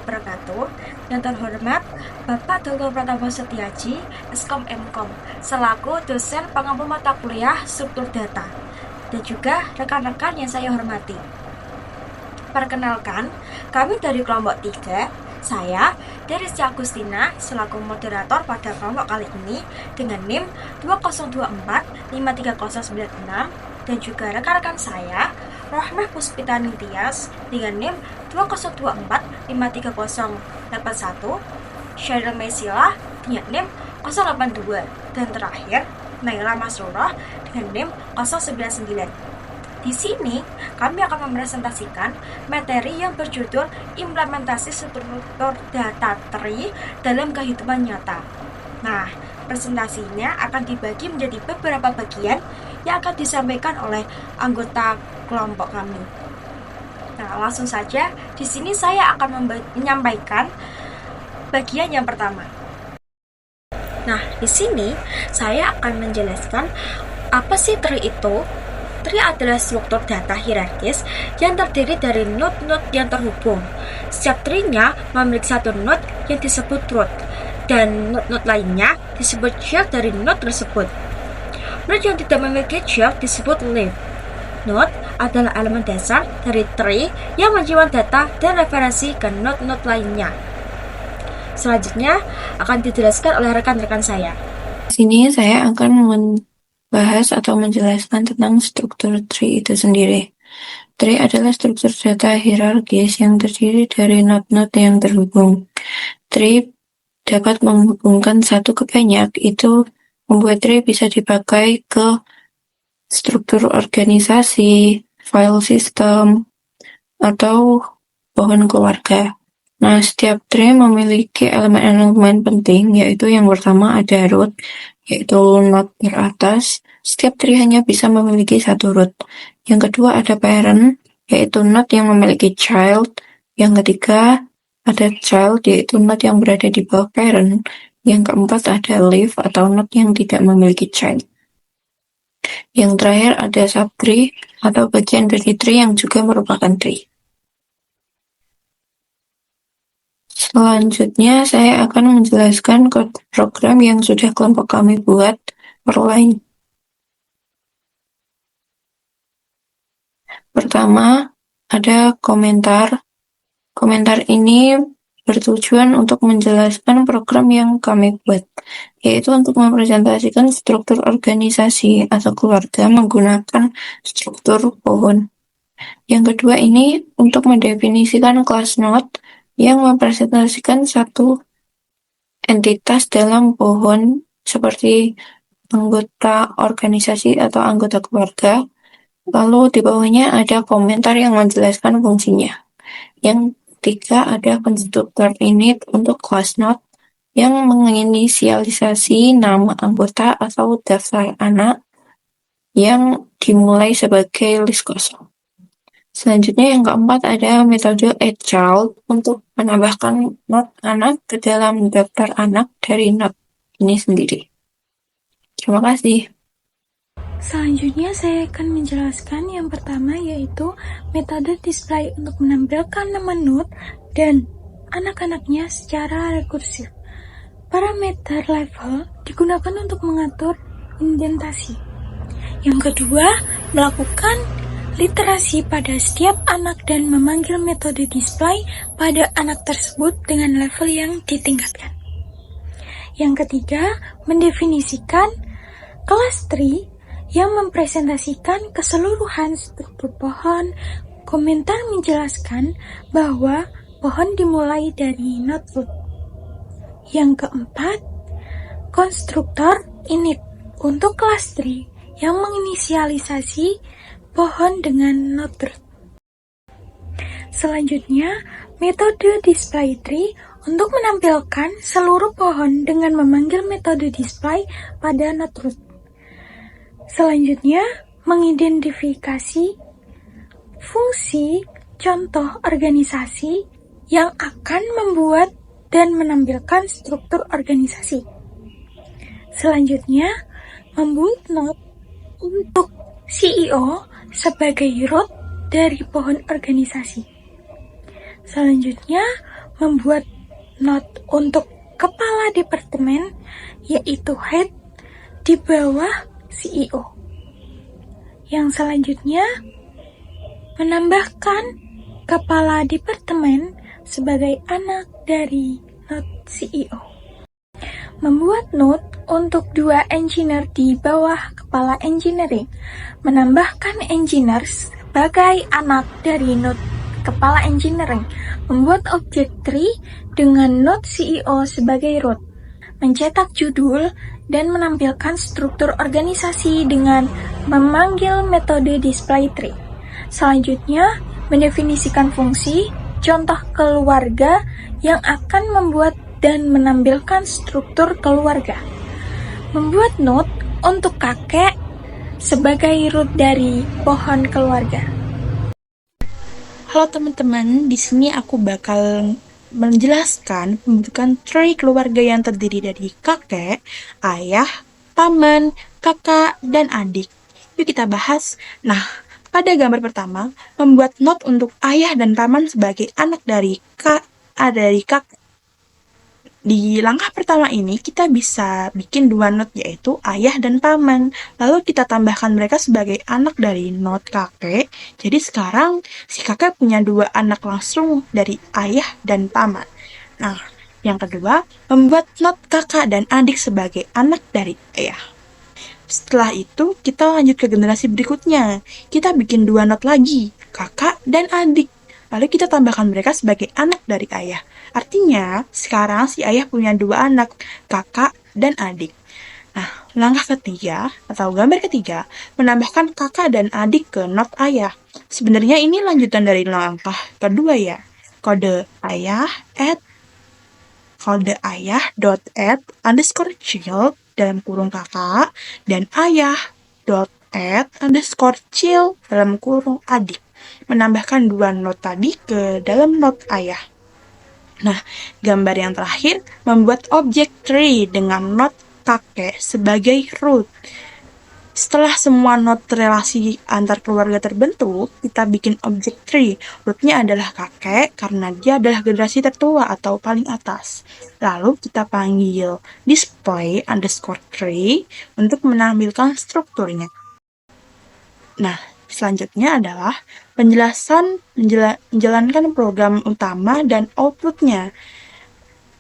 wabarakatuh. Yang terhormat Bapak Dr. Pratama Setiaji, Eskom Mkom, selaku dosen pengampu mata kuliah struktur data, dan juga rekan-rekan yang saya hormati. Perkenalkan, kami dari kelompok 3, saya, Derisya Agustina, selaku moderator pada kelompok kali ini dengan NIM 2024-53096, dan juga rekan-rekan saya, Rohmah Puspita Nitias dengan NIM 2024-53081, Syairil Maisila dengan NIM 082, dan terakhir, Naila Masrurah dengan NIM 099. Di sini, kami akan mempresentasikan materi yang berjudul Implementasi Struktur Data Tree dalam Kehidupan Nyata. Nah, presentasinya akan dibagi menjadi beberapa bagian yang akan disampaikan oleh anggota kelompok kami. Nah, langsung saja, di sini saya akan menyampaikan bagian yang pertama. Nah, di sini saya akan menjelaskan apa sih tree itu. Tree adalah struktur data hierarkis yang terdiri dari node-node yang terhubung. Setiap tree-nya memiliki satu node yang disebut root, dan node-node lainnya disebut child dari node tersebut. Node yang tidak memiliki child disebut leaf. Node adalah elemen dasar dari tree yang menyimpan data dan referensi ke node-node lainnya. Selanjutnya akan dijelaskan oleh rekan-rekan saya. Di sini saya akan membahas atau menjelaskan tentang struktur tree itu sendiri. Tree adalah struktur data hierarkis yang terdiri dari node-node yang terhubung. Tree dapat menghubungkan satu ke banyak, itu membuat tree bisa dipakai ke struktur organisasi, file system, atau pohon keluarga. Nah, setiap tree memiliki elemen-elemen penting, yaitu yang pertama ada root, yaitu node teratas. Setiap tree hanya bisa memiliki satu root. Yang kedua ada parent, yaitu node yang memiliki child. Yang ketiga ada child, yaitu node yang berada di bawah parent. Yang keempat ada leaf atau node yang tidak memiliki child. Yang terakhir ada subtree atau bagian dari tree yang juga merupakan tree. Selanjutnya, saya akan menjelaskan kode program yang sudah kelompok kami buat per line. Pertama, ada komentar. Komentar ini bertujuan untuk menjelaskan program yang kami buat, yaitu untuk mempresentasikan struktur organisasi atau keluarga menggunakan struktur pohon. Yang kedua ini untuk mendefinisikan kelas node yang mempresentasikan satu entitas dalam pohon seperti anggota organisasi atau anggota keluarga. Lalu di bawahnya ada komentar yang menjelaskan fungsinya. Yang ketiga ada konstruktor init untuk class node yang menginisialisasi nama anggota atau daftar anak yang dimulai sebagai list kosong. Selanjutnya yang keempat ada metode add child untuk menambahkan node anak ke dalam daftar anak dari node ini sendiri. Terima kasih. Selanjutnya saya akan menjelaskan yang pertama, yaitu metode display untuk menampilkan nama node dan anak-anaknya secara rekursif. Parameter level digunakan untuk mengatur indentasi. Yang kedua, melakukan literasi pada setiap anak dan memanggil metode display pada anak tersebut dengan level yang ditingkatkan. Yang ketiga, mendefinisikan kelas tree yang mempresentasikan keseluruhan struktur pohon. Komentar menjelaskan bahwa pohon dimulai dari node root. Yang keempat, konstruktor init untuk kelas tree yang menginisialisasi pohon dengan node root. Selanjutnya, metode display tree untuk menampilkan seluruh pohon dengan memanggil metode display pada node root. Selanjutnya, mengidentifikasi fungsi contoh organisasi yang akan membuat dan menampilkan struktur organisasi. Selanjutnya, membuat node untuk CEO sebagai root dari pohon organisasi. Selanjutnya, membuat note untuk kepala departemen, yaitu head, di bawah CEO. Yang selanjutnya, menambahkan kepala departemen sebagai anak dari note CEO. Membuat note untuk 2 engineer di bawah kepala engineering, menambahkan engineer sebagai anak dari note kepala engineering, membuat objek tree dengan note CEO sebagai root, mencetak judul, dan menampilkan struktur organisasi dengan memanggil metode display tree. Selanjutnya, mendefinisikan fungsi, contoh keluarga yang akan membuat dan menampilkan struktur keluarga. Membuat note untuk kakek sebagai root dari pohon keluarga. Halo teman-teman, di sini aku bakal menjelaskan pembentukan tree keluarga yang terdiri dari kakek, ayah, paman, kakak, dan adik. Yuk kita bahas. Nah, pada gambar pertama, membuat note untuk ayah dan paman sebagai anak dari kakek. Di langkah pertama ini, kita bisa bikin 2 note, yaitu ayah dan paman. Lalu kita tambahkan mereka sebagai anak dari note kakek. Jadi sekarang, si kakek punya 2 anak langsung dari ayah dan paman. Nah, yang kedua, membuat note kakak dan adik sebagai anak dari ayah. Setelah itu, kita lanjut ke generasi berikutnya. Kita bikin 2 note lagi, kakak dan adik. Lalu kita tambahkan mereka sebagai anak dari ayah. Artinya, sekarang si ayah punya 2 anak, kakak dan adik. Nah, langkah ketiga atau gambar ketiga, menambahkan kakak dan adik ke note ayah. Sebenarnya ini lanjutan dari langkah kedua ya. Kode ayah dot add underscore child dalam kurung kakak, dan ayah dot add underscore child dalam kurung adik. Menambahkan 2 note tadi ke dalam note ayah. Nah, gambar yang terakhir, membuat objek tree dengan note kakek sebagai root. Setelah semua note relasi antar keluarga terbentuk, kita bikin objek tree. Rootnya adalah kakek karena dia adalah generasi tertua atau paling atas. Lalu kita panggil display underscore tree untuk menampilkan strukturnya. Nah, selanjutnya adalah menjalankan program utama dan outputnya.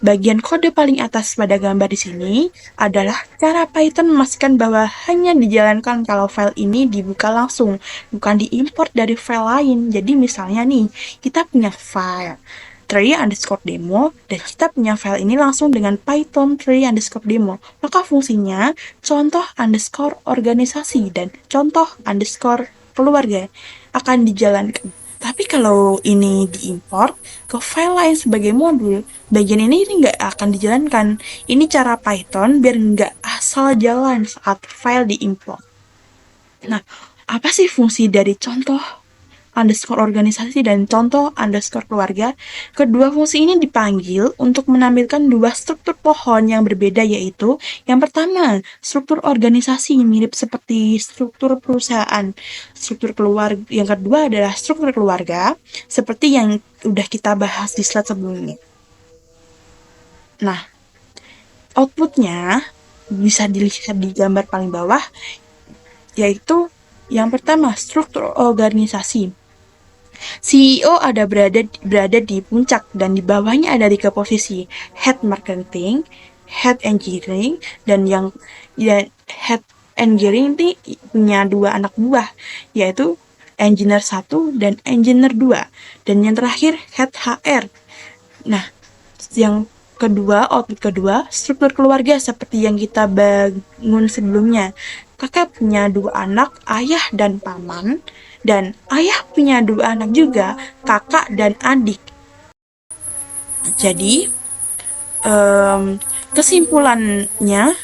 Bagian kode paling atas pada gambar di sini adalah cara Python memastikan bahwa hanya dijalankan kalau file ini dibuka langsung, bukan diimport dari file lain. Jadi misalnya nih, kita punya file tree underscore demo, dan kita punya file ini langsung dengan Python tree underscore demo. Maka fungsinya contoh underscore organisasi dan contoh underscore keluarga akan dijalankan. Tapi kalau ini diimport ke file lain sebagai modul, bagian ini nggak akan dijalankan. Ini cara Python biar nggak asal jalan saat file diimport. Nah, apa sih fungsi dari contoh underscore organisasi dan contoh underscore keluarga? Kedua fungsi ini dipanggil untuk menampilkan 2 struktur pohon yang berbeda, yaitu yang pertama, struktur organisasi mirip seperti struktur perusahaan. Struktur keluarga yang kedua adalah struktur keluarga, seperti yang udah kita bahas di slide sebelumnya. Nah, outputnya bisa dilihat di gambar paling bawah, yaitu yang pertama, struktur organisasi. CEO berada di puncak dan di bawahnya ada 3 posisi, head marketing, head engineering, dan head engineering ini punya 2 anak buah, yaitu engineer 1 dan engineer 2, dan yang terakhir head HR. Nah, yang kedua, output kedua, struktur keluarga seperti yang kita bangun sebelumnya. Kakak punya 2 anak, ayah dan paman, dan ayah punya 2 anak juga, kakak dan adik. Jadi, kesimpulannya,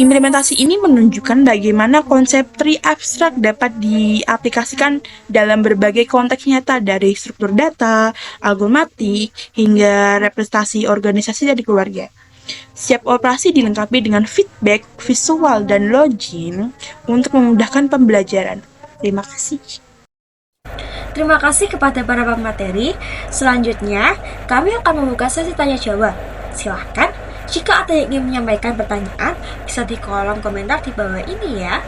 implementasi ini menunjukkan bagaimana konsep tree abstrak dapat diaplikasikan dalam berbagai konteks nyata, dari struktur data, algoritmatik, hingga representasi organisasi dari keluarga. Setiap operasi dilengkapi dengan feedback, visual, dan login untuk memudahkan pembelajaran. Terima kasih. Terima kasih kepada para pemateri. Selanjutnya, kami akan membuka sesi tanya jawab. Silahkan, jika ada yang ingin menyampaikan pertanyaan, bisa di kolom komentar di bawah ini ya.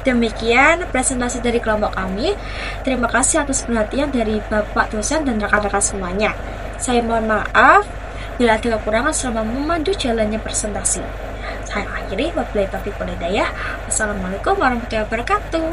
Demikian presentasi dari kelompok kami. Terima kasih atas perhatian dari Bapak dosen dan rekan-rekan semuanya. Saya mohon maaf bila ada kekurangan selama memandu jalannya presentasi. Saya akhiri, wabillahi taufiq wal hidayah. Wassalamualaikum warahmatullahi wabarakatuh.